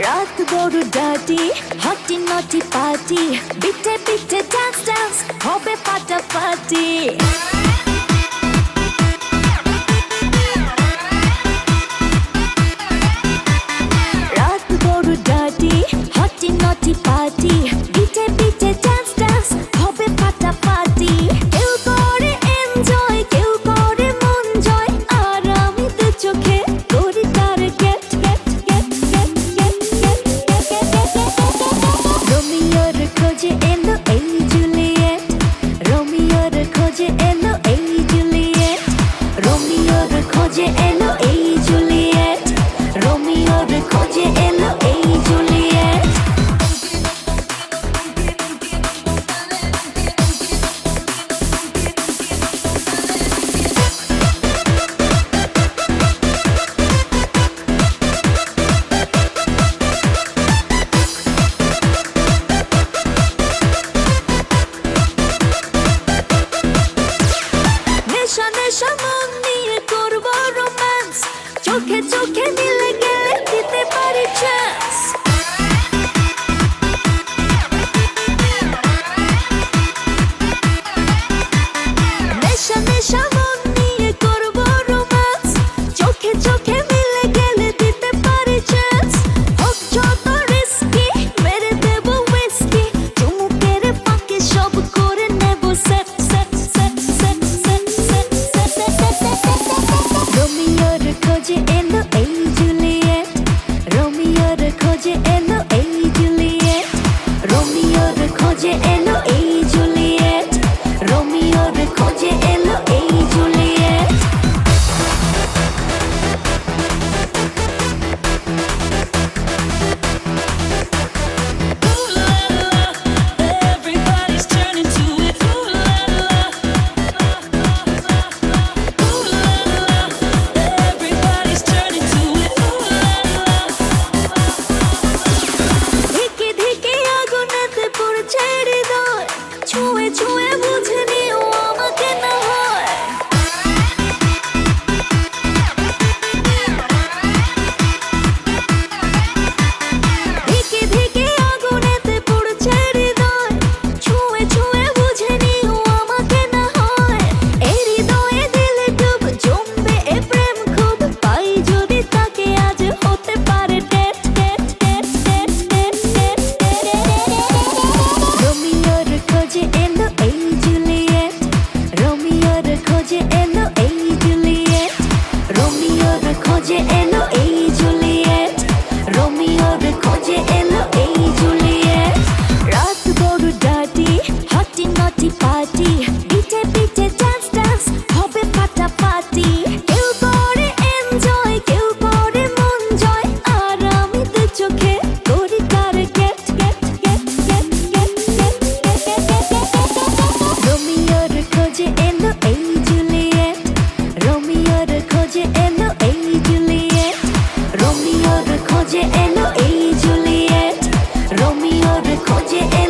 রাত বড় ডার্টি হটি নটি পার্টি বিটে বিটে ডান্স ডান্স হবে ফাটাফাটি রাত বড় ডার্টি হটি নটি পার্টি বিটে বিটে ডান্স ডান্স হবে ফাটাফাটি কেউ করে এনজয় কেউ করে মন জয় আর আমি তো চোখে করি তার get get get get get get রোমিওর খোঁজে এলো এই জুলিয়েট রোমিওর খোঁজে এলো এই জুলিয়েট রোমিওর খোঁজে এলো এই জুলিয়েট রোমিওর খোঁজে এলো এই জুলিয়েট নেশা নেশা মন নিয়ে করবো রোম্যান্স চোখে চোখে মিলে গেলে দিতে পারি চান্স নেশা নেশা মন নিয়ে করবো রোম্যান্স চোখে চোখে মিলে গেলে দিতে পারি চান্স হোক যত রিস্কি মেরে দেবো উইস্কি চুমুকের ফাঁকে সব করে নেব set set set set set set set রোমিওর খোঁজে এলো এই জুলিয়েট রোমিওর খোঁজে এলো এই জুলিয়েট রোমিওর খোঁজে এলো এই জুলিয়েট রোমিওর খোঁজে এলো এই Juliet Everybody's turning to it. Ooh la la, ooh la la. Everybody's turning to it. Ooh la la. ধিকে ধিকে আগুনেতে পড়ছে হৃদয় ছুঁয়ে ছুঁয়ে বুঝে নিও আমাকে না হয় ধিকে ধিকে আগুনেতে পড়ছে হৃদয় ছুঁয়ে ছুঁয়ে বুঝে নিও আমাকে না হয় এই হৃদয়ে দিলে ডুব জমবে এ প্রেম খুব পাই যদি তাকে আজ হতে পারে date date date date date date রোমিওর খোঁজে এলো এই জুলিয়েট রোমিওর খোঁজে এলো এই জুলিয়েট রোমিওর খোঁজে এলো এই জুলিয়েট রোমিওর খোঁজে এলো এই জুলিয়েট রাত বড় ডার্টি হটি নটি পার্টি বিটে বিটে ডান্স ডান্স হবে ফাটাফাটি কেউ করে এনজয় কেউ করে মন জয় আর আমি তো চোখে করি তার get get get get get get রোমিওর খোঁজে এলো এই জুলিয়েট রোমিওর খোঁজে এলো এই জুলিয়েট রোমিওর খোঁজে এলো এই জুলিয়েট রোমিওর খোঁজে এলো